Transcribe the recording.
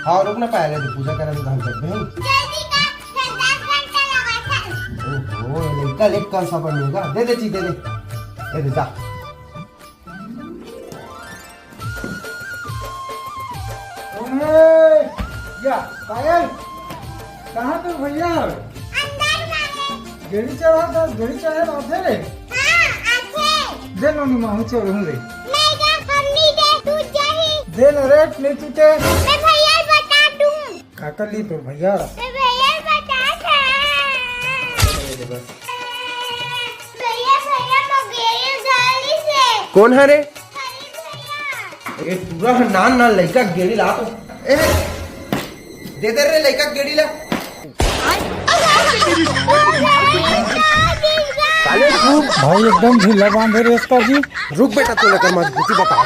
हाँ रुक ना पाएगा तो पूजा करा तो हम करते हैं। ओहो लड़का लेक कौन सा बनेगा? दे दे ची दे दे जा। या पायल कहाँ पे भैया? गेड़ी चढ़ा था, गेड़ी चढ़े आते रे। दे लो नी माहू चढ़ू रे। दे न रे नहीं टूटे। मैं भैया बता दूं। काका ली तो भैया। मैं भैया बता था। भैया भैया तो गए गाड़ी से। कौन है रे? भैया ए पूरा नान नान लड़का गेड़ी ला तो ए दे दे रे लड़का गेड़ी ला। साले रुक भाई एकदम ढीला बांधे रे इसका जी। रुक बेटा, तू लेकर मजबूती बता।